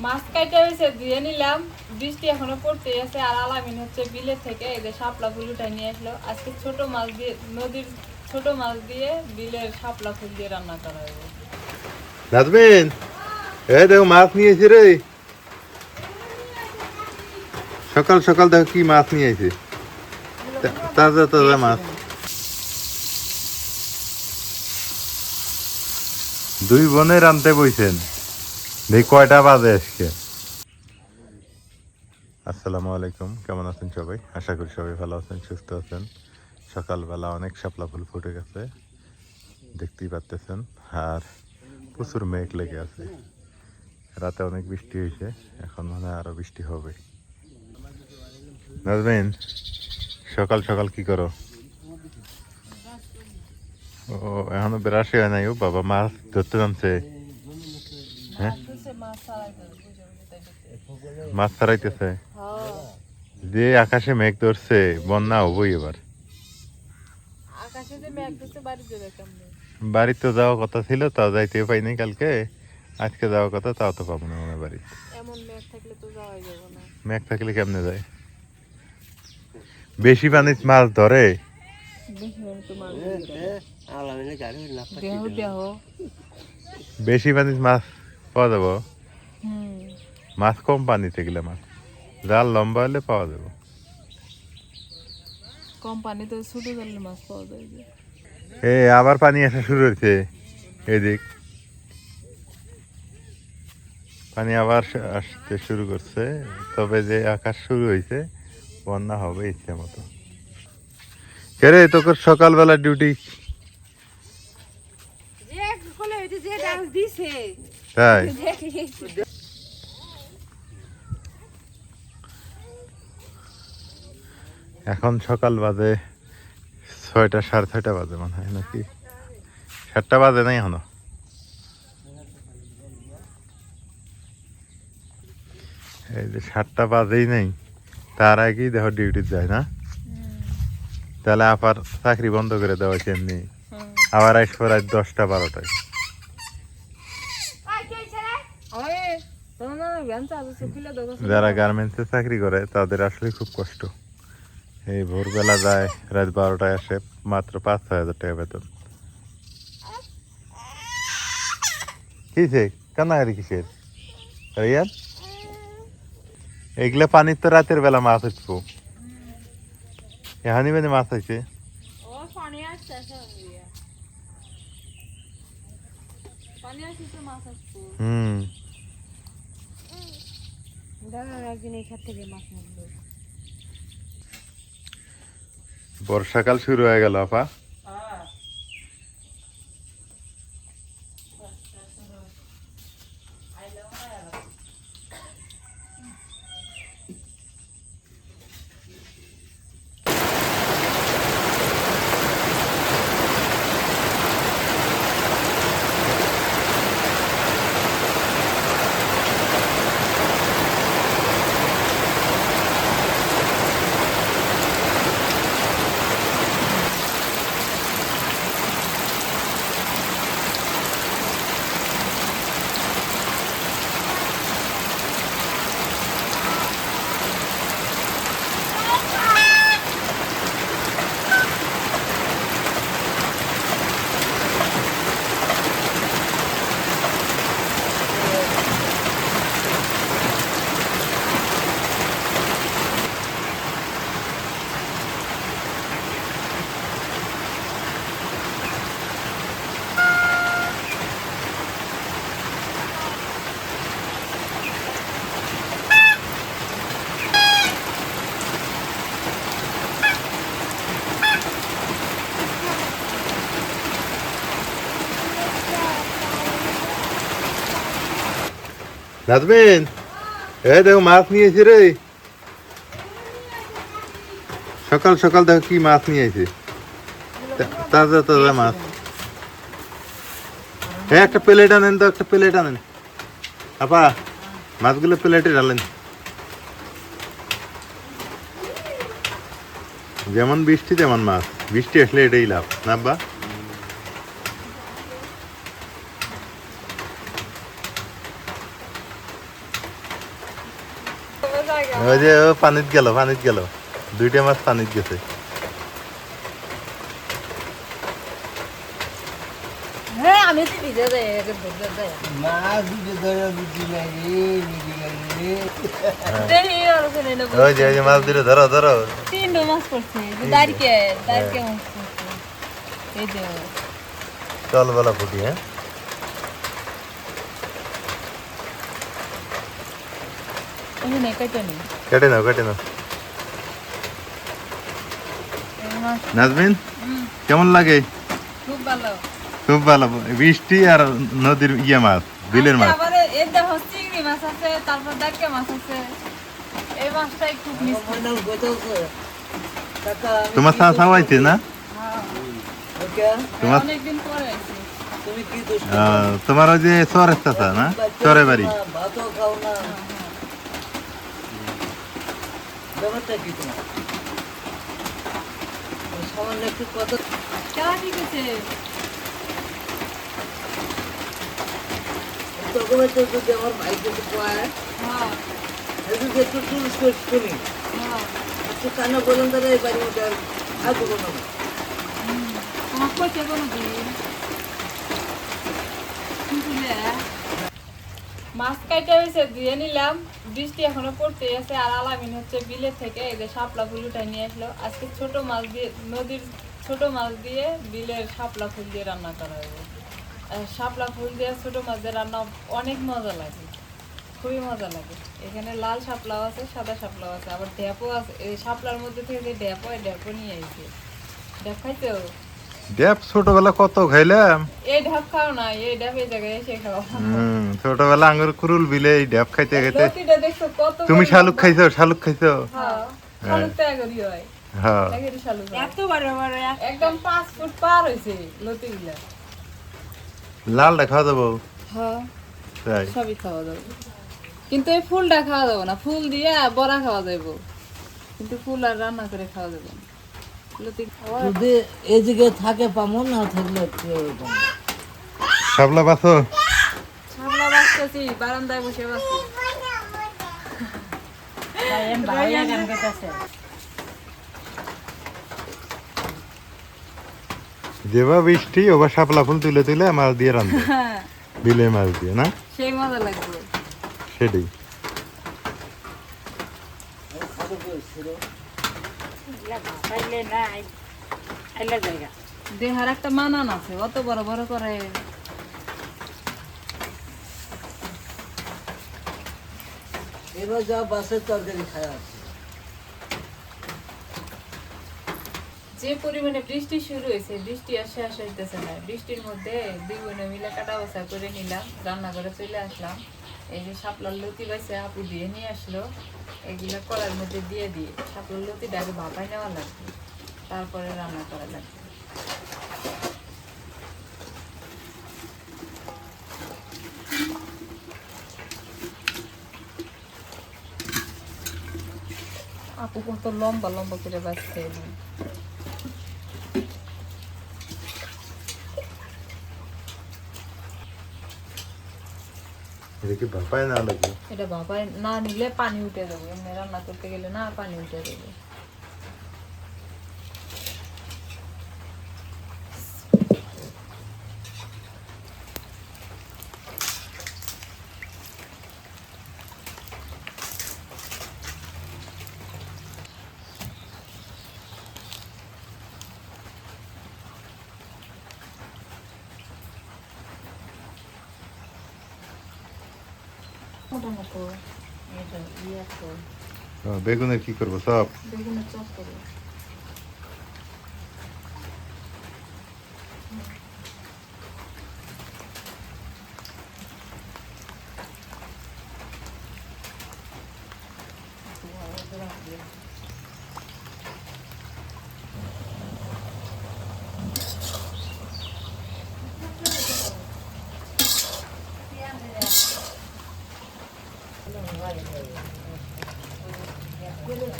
মাছ কাইটা হয়েছে ধুয়ে নিলাম, বৃষ্টি এখনো পড়তে আছে। আর আলামিন হচ্ছে বিলের থেকে এই যে শাপলা ফুল উঠাই নিয়ে আসলো। আজকে ছোট মাছ দিয়ে, নদীর ছোট মাছ দিয়ে বিলের শাপলা ফুল দিয়ে রান্না করা হবে। নাজমিন, এই দেখো মাছ নিয়েছি রে। সকাল সকাল দেখো কি মাছ নিয়ে আইছে, তাজা তাজা মাছ। দুই বোনে রানতে বইছেন, দেখি কয়টা বাজে আজকে। আসসালামু আলাইকুম, কেমন আছেন সবাই? আশা করি সবাই ভালো আছেন, সুস্থ আছেন। সকালবেলা অনেক শাপলা ফুল ফুটে গেছে, দেখতেই পাচ্ছেন। আর প্রচুর মেঘ লেগে আছে। রাতে অনেক বৃষ্টি হয়েছে, এখন মনে হয় আরো বৃষ্টি হবে। নাজমিন, সকাল সকাল কি করো? ও এখনো বেরাসি হয় নাই। ও বাবা, মাছ ধরতে জানছে। হ্যাঁ, মাছ ছাড়াইতেছে। যে আকাশে মেঘ ধরছে, বন্যা হবই এবার। বাড়িতে তো যাওয়ার কথা ছিল, তাও যাইতে পাইনি কালকে। আজকে যাওয়ার কথা, তাও তো পাবো না মনে বাড়ি। মেঘ থাকলে কেমনে যায়? বেশি পানির মাছ ধরে। বেশি পানির মাছ পাওয়া যাবো। মাছ কম পানিতে গেলে মাছ জাল লম্বা হলে পাওয়া যাবে। কম পানিতে ছোট জালের মাছ পাওয়া যায়। আবার পানি আসা শুরু হয়েছে এদিক। পানি আবার আসতে শুরু করছে। তবে যে আকাশ শুরু হয়েছে, বন্যা হবে ইচ্ছে মতো। কেরে তোকে সকালবেলা ডিউটি? তাই এখন সকাল বাজে 6টা, 6:30 বাজে মনে হয়, নাকি 7টা বাজে নাই এখনো। এই যে 7টা বাজেই নেই, তার আগেই দেখো ডিউটি যায় না। তাহলে আবার চাকরি বন্ধ করে দেওয়া হয়েছে এমনি। আবার আসবো রাত 10টা 12টায়। যারা গার্মেন্টসে চাকরি করে তাদের আসলে খুব কষ্ট। এই ভোরবেলা যায়, রাত 12টায় আসে, মাত্র 5-6 হাজার টাকা বেতন। কিসে কান্নাকারি কিসের? এগুলা পানির তো রাতের বেলা মাছ উঠবো। এখানে মানে মাছ আছে। হুম, বর্ষাকাল শুরু হয়ে গেল আপা। নাজমিন, এই দেখো মাছ নিয়েছি রে। সকাল সকাল দেখো কি মাছ নিয়ে আইছে, তাজা তাজা মাছ। একটা প্লেট আনেন তো, একটা প্লেট আনেন আপা। মাছগুলো প্লেটে ঢালেন। যেমন বৃষ্টি তেমন মাছ, বৃষ্টি আসলে এটাই লাভ না বা। জায়গা ওই যে ও পানিত গেল দুইটা মাছ পানিত গেছে। হ্যাঁ আমি তো ভিজে যাই আগে ধরে যাই মাছ দুটো ধরে বুঝি লাগে দেখি আর ওখানে নেব ওই যে মাছ দুটো ধরো তিনটা মাছ পড়ছে দাঁড়কে মাছ পড়ছে এই যে চল বেলা ফুটি। হ্যাঁ এখানে কেটে নি কেটে নাও এই মাছ নাজমিন কেমন লাগে? খুব ভালো খুব ভালো। বৃষ্টি আর নদীর মাছ, বিলের মাছ। আবার এই দেখো চিংড়ি মাছ আছে, তারপর দাঁড়কে মাছ আছে। এই মাছটাই খুব মিষ্টি। তোমার চাচা হইছে না? তোমার অনেকদিন পরে আইছি। তুমি কি দোষ তোমার ওই যে চরের চাচা না, চরে বাড়ি। ভাতও খাও না ব্যাপারটা কি তোমার সামান্য একটু কথা কেমন ঠিক আছে? তখন যদি আমার ভাই যদি পায় হ্যাঁ, যদি একটু টুরিস্ট করে শুনি হ্যাঁ। একটু কান্না বলেন তারা এই বাড়ির মধ্যে আর করবো না তোমার কইছে কোনোদিন? শুনছিলে? মাছ কাইটা হয়েছে দিয়ে নিলাম, বৃষ্টি এখনো পড়তে আছে আর আলামিন হচ্ছে বিলের থেকে এই যে শাপলা ফুল উঠাই নিয়ে আসলো। আজকে ছোট মাছ দিয়ে, নদীর ছোট মাছ দিয়ে বিলের শাপলা ফুল দিয়ে রান্না করা হবে। শাপলা ফুল দিয়ে ছোট মাছ দিয়ে রান্না অনেক মজা লাগে, খুবই মজা লাগে। এখানে লাল শাপলাও আছে, সাদা শাপলাও আছে, আবার ঢ্যাপও আছে। এই শাপলার মধ্যে থেকে যে ঢ্যাপ হয়, ঢ্যাপও নিয়ে আইছে। ঢ্যাপ খাইছো? ড্যাপ ছোটবেলা কত খাইলাম। এই ঢ্যাপ খাও না, এই ঢ্যাপ এই জায়গায় এসে খাও। ছোটবেলা আঙ্গুর কুরুল বিলে এই ড্যাপ খাইতে লতিটা দেখছো কত তুমি বড় শালুক লম্বা। খাইছো? হ্যাঁ, শালুক তো এগরি হয়। হ্যাঁ এগরি শালুক হয়। একদম 5 ফুট পার হইছে লতিগুলা। লালটা খাওয়া যাবো? হ্যাঁ, তাই সবই খাওয়া যাবে, কিন্তু এই ফুলটা খাওয়া যাবে না। ফুল দিয়ে বড়া খাওয়া যাবে, কিন্তু ফুল আর রান্না করে খাওয়া যাবে না। লতি যদি এই জায়গায় থাকে পামো না থাকলে শাপলা বাছো? সামলা বাসতেছি, বারান্দায় বসে বাসছি। যেবা বৃষ্টি ওবা শাপলা ফুল তুলে তুলে মাছ দিয়ে রান্ধবে, হ্যাঁ, বিলে মাছ দিয়ে না, সেই মজা লাগবে। সেটাই। দেহার একটা মানান আছে, অত বড় বড় করে। এবার যা বাসের তরকারি খায় আছে যে পরিমাণে বৃষ্টি শুরু হয়েছে, বৃষ্টি আর শেষ হইতেছে না। বৃষ্টির মধ্যে দুই বোনে মিলে কাটা বসা করে নিলাম, রান্না করে চলে আসলাম। এই যে শাপলার লতি বাইছে আপু দিয়ে নিয়ে আসলো, এগুলো কড়ার মধ্যে দিয়ে শাপলার লতিটা আগে ভাপাই নেওয়া লাগবে, তারপরে রান্না করা লাগবে। আপু কত লম্বা লম্বা করে বাঁচছে। এটা কি ভাপায় না লাগবে? এটা ভাপায় না নিলে পানি উঠে যাবে, এমনি রান্না করতে গেলে না পানি উঠে যাবে। মোটামুটি এটা ইয়ে করে বেগুনের কি করবো সব? বেগুনের চপ করবো।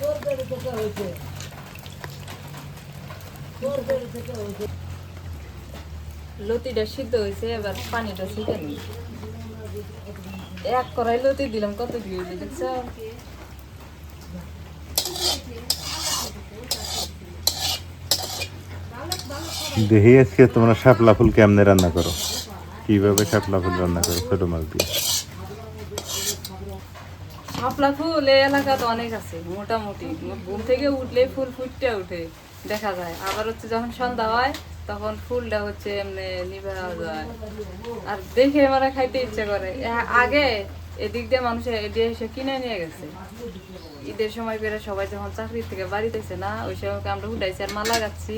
তরকারি থেকে হয়েছে তরকারি থেকে হয়েছে লতিটা সিদ্ধ হয়েছে, এবার পানিটা ছিটে নি। এক কড়াই লতি দিলাম, কত কি হইলো দেখছো? দেখি আজকে তোমরা শাপলা ফুল কেমনে রান্না করো, কিভাবে শাপলা ফুল রান্না করো ছোট মাছ দিয়ে। শাপলা ফুল এই এলাকা তো অনেক আছে, মোটামুটি ঘুম থেকে উঠলে ফুল ফুটতে উঠে দেখা যায়। আবার হচ্ছে যখন সন্ধ্যা হয় তখন ফুলটা হচ্ছে এমনি নিভে যায়, আর দেখে আমার খাইতে ইচ্ছে করে। আগে এদিক দিয়ে মানুষের এদিকে এসে কিনে নিয়ে গেছে ঈদের সময় করে, সবাই যখন চাকরি থেকে বাড়িতেছে না ওই সময় আমরা উঠাইছি আর মালা গাচ্ছি,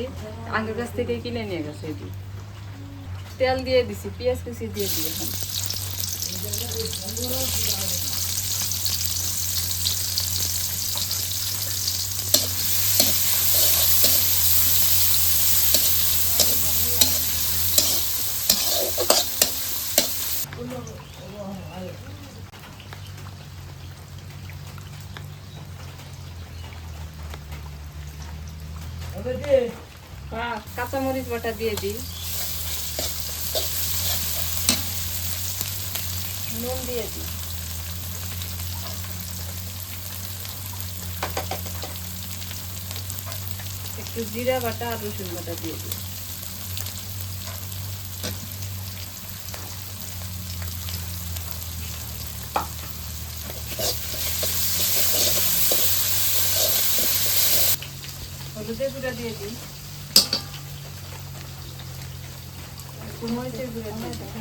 আঙ্গের কাছ থেকে কিনে নিয়ে গেছে। এটি তেল দিয়ে দিছি, পেঁয়াজ কুচি দিয়ে দিই এখন। কাঁচামরিচ বাটা দিয়ে দিই, নুন দিয়ে দিই, একটু জিরা বাটা আর রসুন বাটা দিয়ে দিই। হলুদের গুঁড়া দিয়ে দিই, একটু মরিচের গুঁড়া দিয়ে দিই।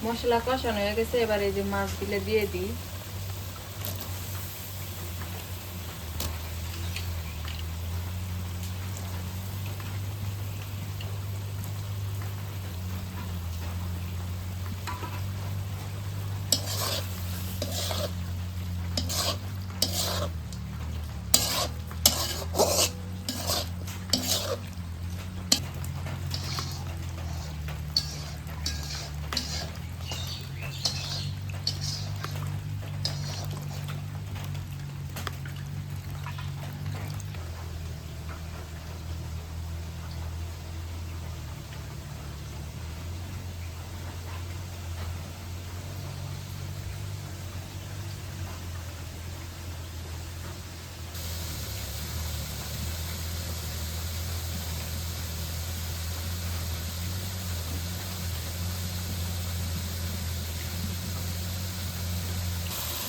মশলা কষানো হয়ে গেছে, এবার এই যে মাছগুলো দিয়ে দিই।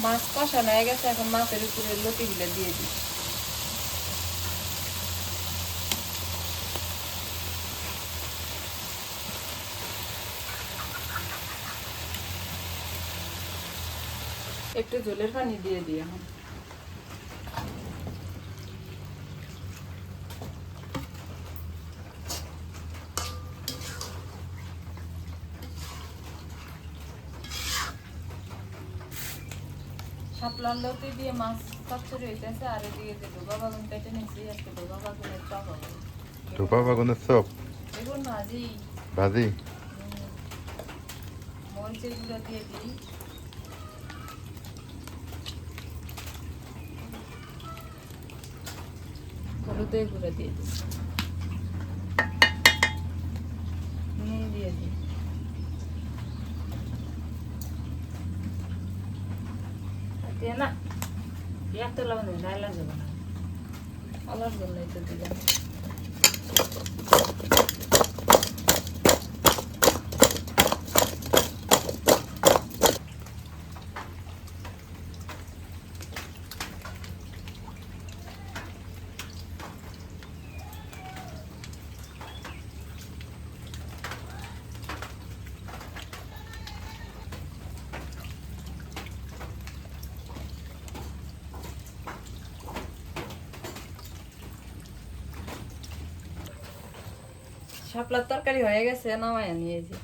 মাছ কষানো হয়ে গেছে, এখন মাছের উপরে লতিগুলো দিয়ে দিই। একটু ঝোলের পানি দিয়ে দিই এখন। শাপলার লতি দিয়ে মাছ চচ্চড়ি হইতেছে, আর এদিকে যে ডোবা বাগুন কেটে নিয়েছি, আজকে ডোবা বাগুনের চপ হবে। ধোপা বাগুনের চপ বেগুন ভাজি, ভাজি। মরিচের গুঁড়া দিয়ে দিই, হলুদের গুঁড়া দিয়ে দিই, নুন দিয়ে দিই। দিয়ে না এত লবণ ডাইলা যাবে না, আলার জন্যই তো দিলাম। শাপলার তরকারি হয়ে গেছে, নামায় নিয়েছি।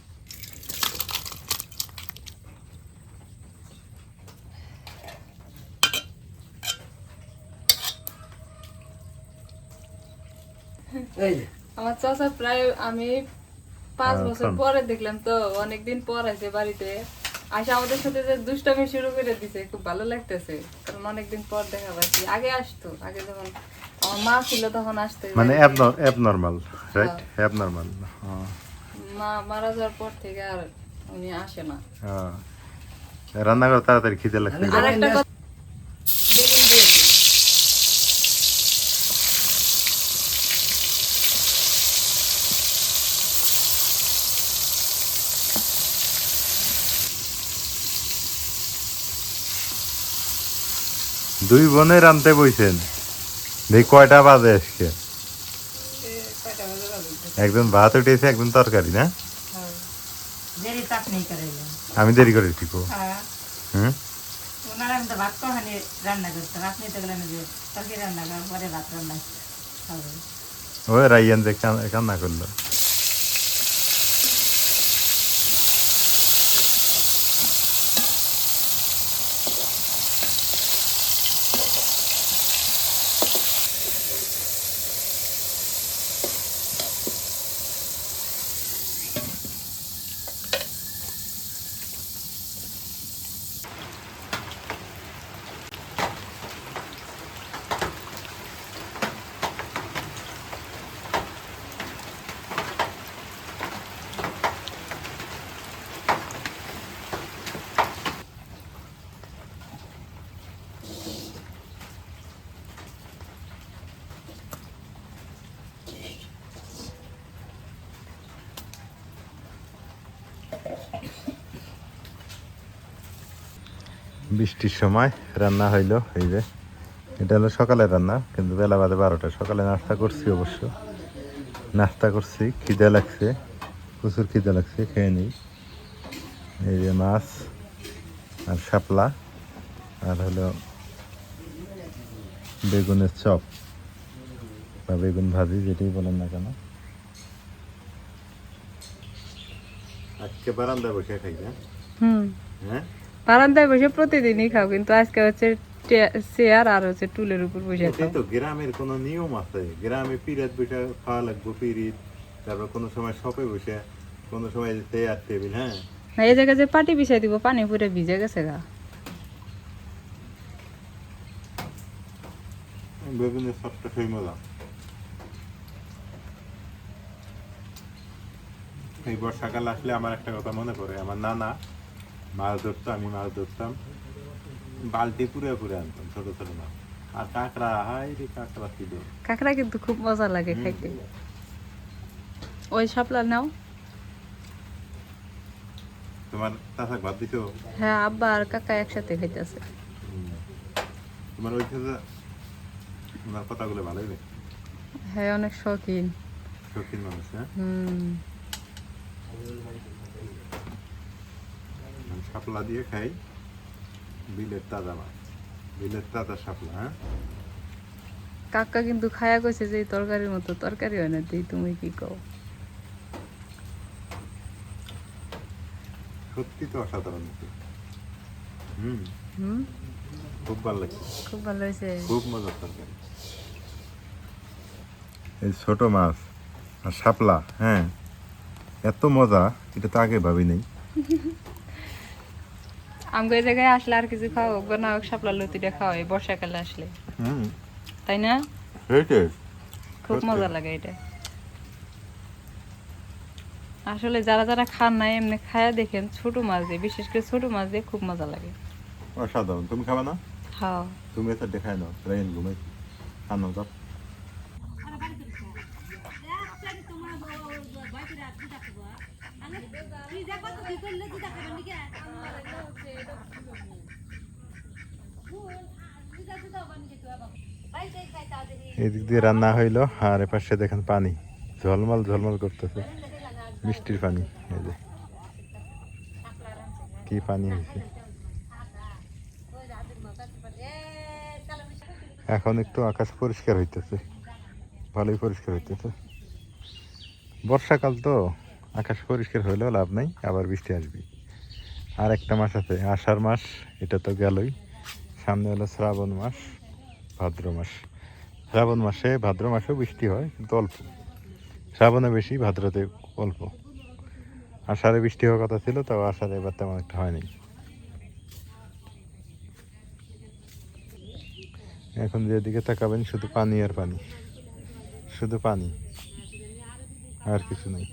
এই যে আমার চাচা প্রায় আমি 5 বছর পরে দেখলাম, তো অনেকদিন পর আছে বাড়িতে আসে আমাদের সাথে যে দুষ্টামি শুরু করে দিছে, খুব ভালো লাগতেছে। কারণ অনেকদিন পর দেখা পাচ্ছি, আগে আসতো, আগে যখন আমার মা ছিল তখন আসতো। মানে অ্যাবনর্মাল, রাইট? রান্না করো তাড়াতাড়ি, খিদে লাগছে। আমি আর একটা কথা, বেগুন দিয়ে দিই। দুই বোনে রানতে বইছেন, দেখ কয়টা বাজে আজকে। কয়টা বাজে বাজে? একজন ভাত উঠেছে, একজন তরকারি না। হ্যাঁ। দেরি তো আপনি করাইলেন। আমি দেরি করে ঠিক হ্যাঁ, হুম। ওনারা আমি তো ভাত কখানে রান্না করতাম, আপনি তো গেলেন যে তরকারি রান্না করার পরে ভাত রান্না খাবেন। ওই রাইয়ান যে কান্না করলো। বৃষ্টির সময় রান্না হইলো, এই যে এটা হলো সকালের রান্না, কিন্তু বেলা বাদে 12টা। সকালে নাস্তা করছি, অবশ্য নাস্তা করছি, খিদে লাগছে, প্রচুর খিদে লাগছে, খেয়ে নিই। এই যে মাছ আর শাপলা, আর হলো বেগুনের চপ বা বেগুন ভাজি, যেটাই বলেন না কেন। আজকে বারান্দায় বসে খাই, হ্যাঁ। বারান্দায় বসে প্রতিদিনই খাও, কিন্তু আজকে হচ্ছে চেয়ার আর হচ্ছে টুলের উপর বসে এটাই খাও। তো গ্রামের কোনো নিয়ম আছে, গ্রামে পিরিয়ড বসে খাওয়া লাগবো, পিরিয়ড। তারপর কোনো সময় শপে বসে, কোনো সময় চেয়ার টেবিল। হ্যাঁ, না, এই জায়গায় যে পাটি বিছাই দিব, পানি পুরে ভিজে গেছে গা। বেগুনের সবটা সেই মজা। এই বর্ষাকাল আসলে আমার একটা কথা মনে পড়ে, আমার নানা মাছ ধরতো, আমি মাছ ধরতাম, বালতি পুরে পুরে আনতাম ছোট ছোট মাছ। আর কাঁকড়া, হাই রে কাঁকড়া ছিল। কাঁকড়া কিন্তু খুব মজা লাগে খাইতে। ওই শাপলা নাও। তোমার চাষা ভাত দিছো? হ্যাঁ, আব্বা আর কাকা একসাথে খাইতেছে। তোমার ওই যে তোমার কথাগুলো ভালোই লাগে, হ্যাঁ, অনেক শৌখিন। শৌখিন মানুষ। হ্যাঁ, আমি শাপলা দিয়ে খাই, বিলের তাজা মাছ, বিলের তাজা শাপলা। হ্যাঁ, কাকা কিন্তু খায়া কইছে যে এই তরকারির মতো তরকারি হয় না, তুই তুমি কি কও? সত্যি তো অসাধারণ। হুম, হুম, খুব ভালো লাগছে, খুব ভালো হয়েছে। খুব মজার তরকারি। এই ছোট মাছ আর শাপলা, হ্যাঁ, এত মজা, এটা তো আগে ভাবি নাই। আমগো এই জায়গায় আসলে আর কিছু খাওয়া না হোক, শাপলা লতিটা খাওয়া এই বর্ষাকালে আসলে, হুম, তাই না? এইটাই খুব সত্যি। মজা লাগে এটা। আসলে যারা যারা খান নাই এমনি খায়া দেখেন, ছোট মাছ দিয়ে, বিশেষ করে ছোট মাছ দিয়ে খুব মজা লাগে। অসাধারণ। তুমি খাবা না? হ্যাঁ, তুমি এটা দেখাই নাও, ট্রেন ঘুমাই খানো যাও। এদিক দিয়ে রান্না হইলো, আর এপাশে দেখেন পানি ঝলমল ঝলমল করতেছে, মিষ্টির পানি। এই যে কি পানি হয়েছে। এখন একটু আকাশ পরিষ্কার হইতেছে, ভালোই পরিষ্কার হইতেছে। বর্ষাকাল তো, আকাশ পরিষ্কার হইলেও লাভ নাই, আবার বৃষ্টি আসবে। আর একটা মাস আছে, আষাঢ় মাস, এটা তো গেলই। সামনে হলো শ্রাবণ মাস, ভাদ্র মাস। শ্রাবণ মাসে, ভাদ্র মাসেও বৃষ্টি হয়, কিন্তু অল্প। শ্রাবণে বেশি, ভাদ্রতে অল্প। আষাঢ়ে বৃষ্টি হওয়ার কথা ছিল, তাও আষাঢ়ে এবার তেমন একটা হয়নি। এখন যেদিকে তাকাবেন শুধু পানি আর পানি, শুধু পানি, আর কিছু নেই।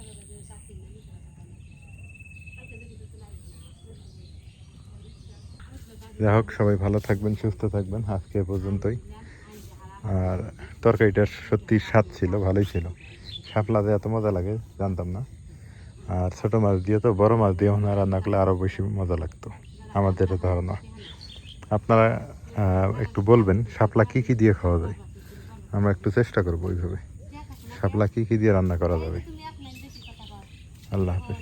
যাই হোক, সবাই ভালো থাকবেন, সুস্থ থাকবেন, আজকে এ পর্যন্তই। আর তরকারিটা সত্যি স্বাদ ছিল, ভালোই ছিল। শাপলা দিয়ে এত মজা লাগে জানতাম না। আর ছোটো মাছ দিয়ে তো বড় মাছ দিয়ে মনে হয় রান্না করলে আরও বেশি মজা লাগতো, আমাদের ধারণা। আপনারা একটু বলবেন শাপলা কী কী দিয়ে খাওয়া যায়, আমরা একটু চেষ্টা করবো ওইভাবে। শাপলা কী কী দিয়ে রান্না করা যাবে। আল্লাহ হাফেজ।